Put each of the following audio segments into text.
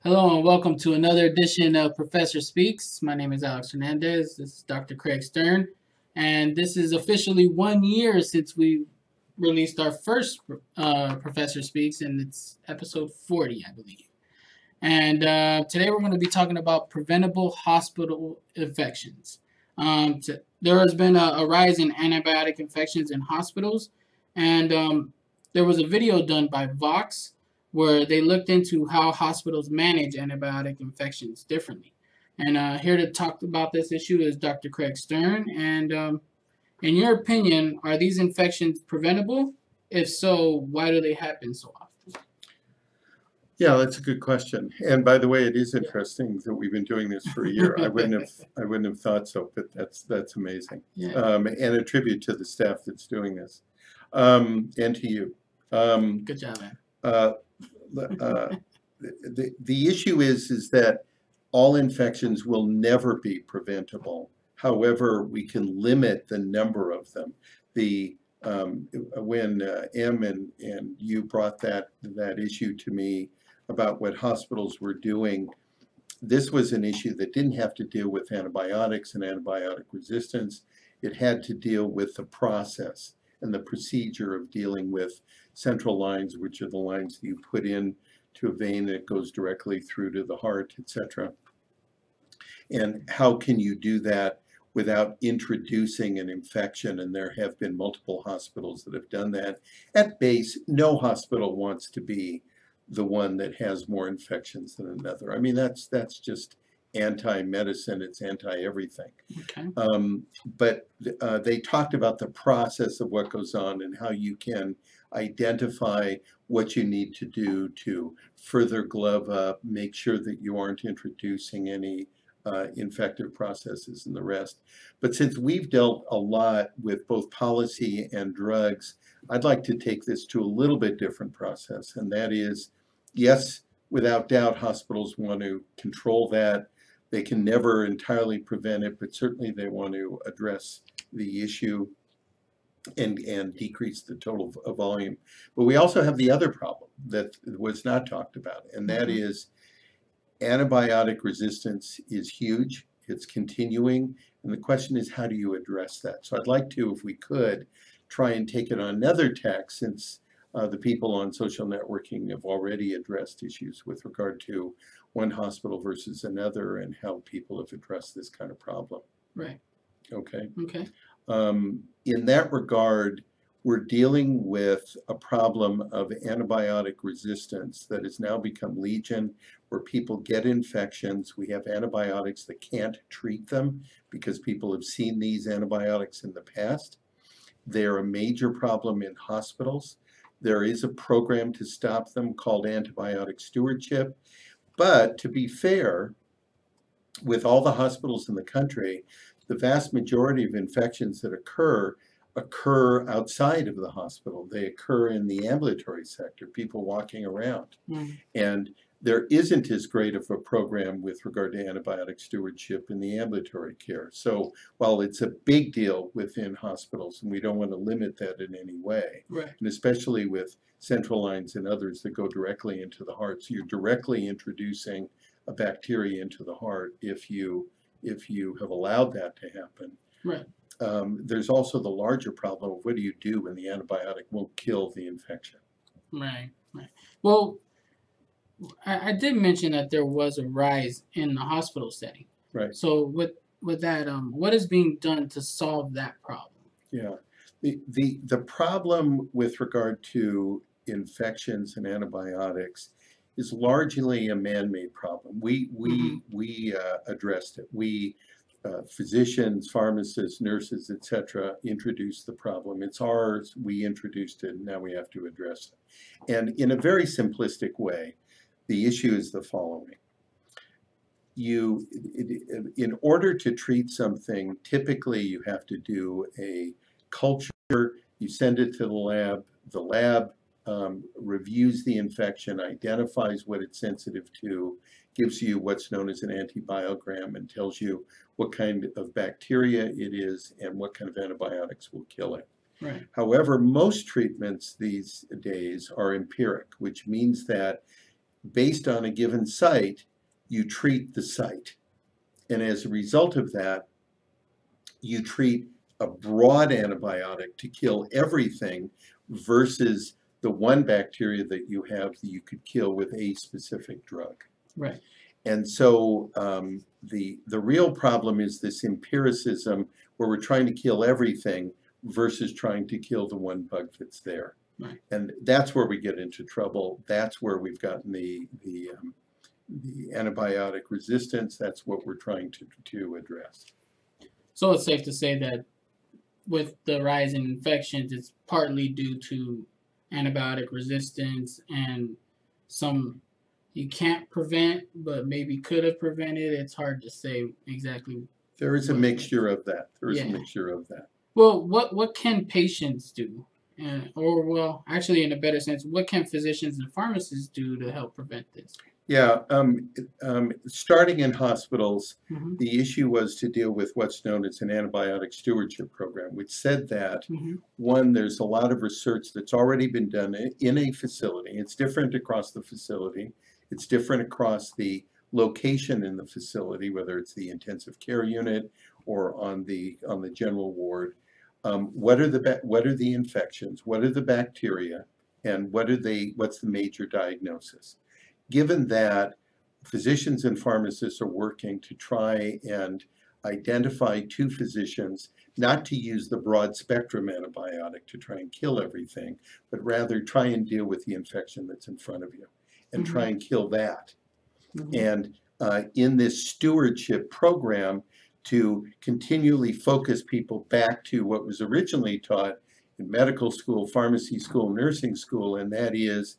Hello and welcome to another edition of Professor Speaks. My name is Alex Hernandez. This is Dr. Craig Stern. And this is officially 1 year since we released our first Professor Speaks, and it's episode 40, I believe. And today we're going to be talking about preventable hospital infections. There has been a rise in antibiotic infections in hospitals, and there was a video done by Vox where they looked into how hospitals manage antibiotic infections differently. And here to talk about this issue is Dr. Craig Stern. And in your opinion, are these infections preventable? If so, why do they happen so often? Yeah, that's a good question. And by the way, it is interesting that we've been doing this for a year. I wouldn't have thought so, but that's amazing. Yeah. And a tribute to the staff that's doing this, and to you. Good job, man. The issue is that all infections will never be preventable. However, we can limit the number of them. When Em and you brought that issue to me about what hospitals were doing, this was an issue that didn't have to deal with antibiotics and antibiotic resistance. It had to deal with the process and the procedure of dealing with central lines, which are the lines that you put in to a vein that goes directly through to the heart, etc. And how can you do that without introducing an infection? And there have been multiple hospitals that have done that. At base, no hospital wants to be the one that has more infections than another. I mean, that's just anti-medicine, it's anti-everything. Okay. But they talked about the process of what goes on and how you can identify what you need to do to further glove up, make sure that you aren't introducing any infective processes and the rest. But since we've dealt a lot with both policy and drugs, I'd like to take this to a little bit different process. And that is, yes, without doubt, hospitals want to control that. They can never entirely prevent it, but certainly they want to address the issue and decrease the total volume. But we also have the other problem that was not talked about, and that is antibiotic resistance is huge. It's continuing. And the question is, how do you address that? So I'd like to, if we could, try and take it on another tack, since the people on social networking have already addressed issues with regard to one hospital versus another and how people have addressed this kind of problem. Right. Okay. Okay. In that regard, we're dealing with a problem of antibiotic resistance that has now become legion, where people get infections. We have antibiotics that can't treat them because people have seen these antibiotics in the past. They're a major problem in hospitals. There is a program to stop them called antibiotic stewardship. But to be fair, with all the hospitals in the country, the vast majority of infections that occur outside of the hospital. They occur in the ambulatory sector, people walking around. And there isn't as great of a program with regard to antibiotic stewardship in the ambulatory care. So while it's a big deal within hospitals, and we don't want to limit that in any way, Right. and especially with central lines and others that go directly into the heart. So you're directly introducing a bacteria into the heart if you have allowed that to happen. Right. There's also the larger problem of what do you do when the antibiotic won't kill the infection? Right. Right. Well, I did mention that there was a rise in the hospital setting. Right. So with that, what is being done to solve that problem? Yeah. The problem with regard to infections and antibiotics is largely a man-made problem. We addressed it. We physicians, pharmacists, nurses, etc., introduced the problem. It's ours. We introduced it. And now we have to address it. And in a very simplistic way, the issue is the following. In order to treat something, typically you have to do a culture, you send it to the lab reviews the infection, identifies what it's sensitive to, gives you what's known as an antibiogram, and tells you what kind of bacteria it is and what kind of antibiotics will kill it. Right. However, most treatments these days are empiric, which means that based on a given site, you treat the site. And as a result of that, you treat a broad antibiotic to kill everything versus the one bacteria that you have that you could kill with a specific drug. Right. And so the real problem is this empiricism where we're trying to kill everything versus trying to kill the one bug that's there. Right. And that's where we get into trouble. That's where we've gotten the antibiotic resistance. That's what we're trying to address. So it's safe to say that with the rise in infections, it's partly due to antibiotic resistance and some you can't prevent, but maybe could have prevented. It's hard to say exactly. There is a mixture of that. There is Yeah. a mixture of that. Well, what can patients do? Or, well, actually, in a better sense, what can physicians and pharmacists do to help prevent this? Yeah, starting in hospitals, Mhm. the issue was to deal with what's known as an antibiotic stewardship program, which said that, Mhm. one, there's a lot of research that's already been done in a facility. It's different across the facility. It's different across the location in the facility, whether it's the intensive care unit or on the general ward. What are the infections? What are the bacteria? And what's the major diagnosis? Given that physicians and pharmacists are working to try and identify to physicians not to use the broad spectrum antibiotic to try and kill everything, but rather try and deal with the infection that's in front of you and Mhm. try and kill that. Mhm. And in this stewardship program, to continually focus people back to what was originally taught in medical school, pharmacy school, nursing school, and that is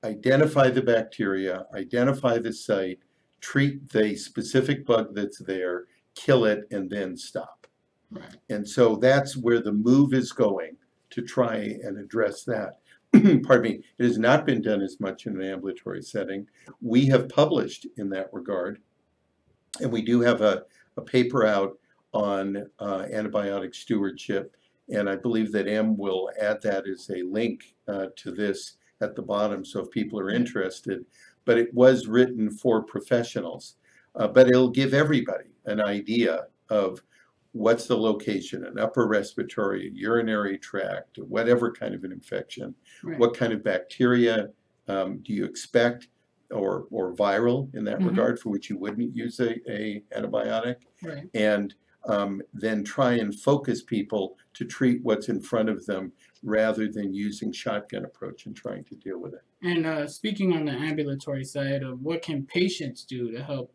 identify the bacteria, identify the site, treat the specific bug that's there, kill it, and then stop. Right. And so that's where the move is going to try and address that. Pardon me, it has not been done as much in an ambulatory setting. We have published in that regard, and we do have a paper out on antibiotic stewardship, and I believe that Em will add that as a link to this at the bottom, so if people are interested. But it was written for professionals, but it'll give everybody an idea of what's the location, an upper respiratory, urinary tract, whatever kind of an infection, Right. what kind of bacteria do you expect, or viral in that Mhm. regard, for which you wouldn't use a antibiotic, Right. and then try and focus people to treat what's in front of them rather than using shotgun approach and trying to deal with it. And speaking on the ambulatory side of what can patients do to help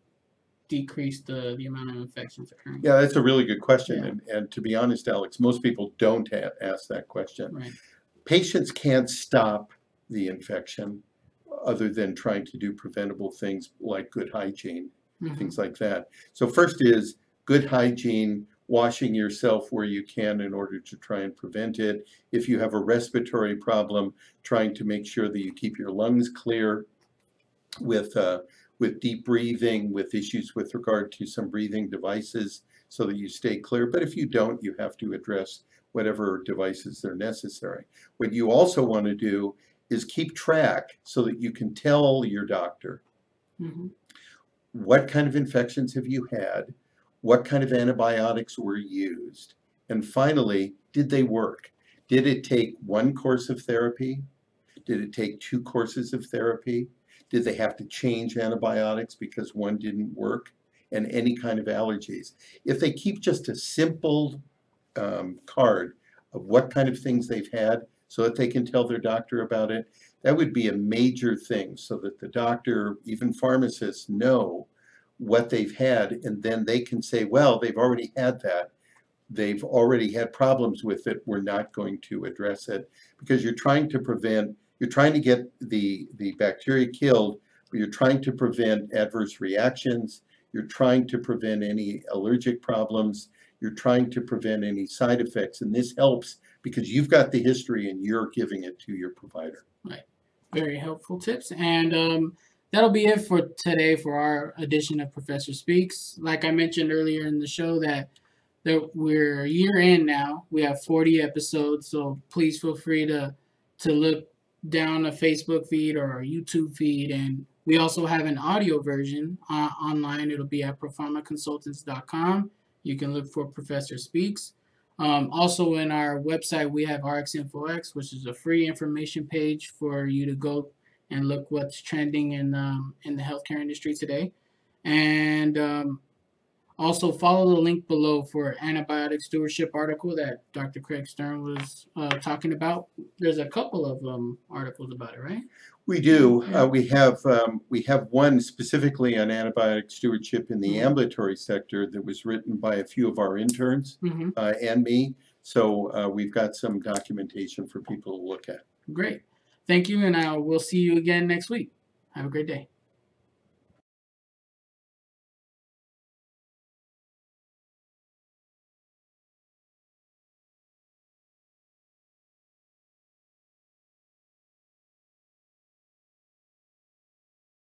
decrease the amount of infections occurring? Yeah, that's a really good question. Yeah. And to be honest, Alex, most people don't ask that question. Right. Patients can't stop the infection other than trying to do preventable things like good hygiene, Mhm. things like that. So first is good hygiene, washing yourself where you can in order to try and prevent it. If you have a respiratory problem, trying to make sure that you keep your lungs clear with deep breathing, with issues with regard to some breathing devices so that you stay clear. But if you don't, you have to address whatever devices are necessary. What you also want to do is keep track so that you can tell your doctor, Mhm. what kind of infections have you had? What kind of antibiotics were used? And finally, did they work? Did it take one course of therapy? Did it take 2 courses of therapy? Did they have to change antibiotics because one didn't work? And any kind of allergies. If they keep just a simple card of what kind of things they've had so that they can tell their doctor about it, that would be a major thing, so that the doctor, even pharmacists, know what they've had, and then they can say, well, they've already had that. They've already had problems with it. We're not going to address it, because you're trying to get the bacteria killed, but you're trying to prevent adverse reactions. You're trying to prevent any allergic problems. You're trying to prevent any side effects. And this helps because you've got the history and you're giving it to your provider. Right. Very helpful tips. And that'll be it for today for our edition of Professor Speaks. Like I mentioned earlier in the show that we're a year in now. We have 40 episodes, so please feel free to look down a Facebook feed or our YouTube feed and We also have an audio version online. It'll be at propharmaconsultants.com. You can look for Professor Speaks. Also, in our website, we have RxInfoX, which is a free information page for you to go and look what's trending in the healthcare industry today. And also, follow the link below for antibiotic stewardship article that Dr. Craig Stern was talking about. There's a couple of articles about it, right? We do. Yeah. We have one specifically on antibiotic stewardship in the ambulatory sector that was written by a few of our interns and me. So we've got some documentation for people to look at. Great. Thank you, and we'll see you again next week. Have a great day.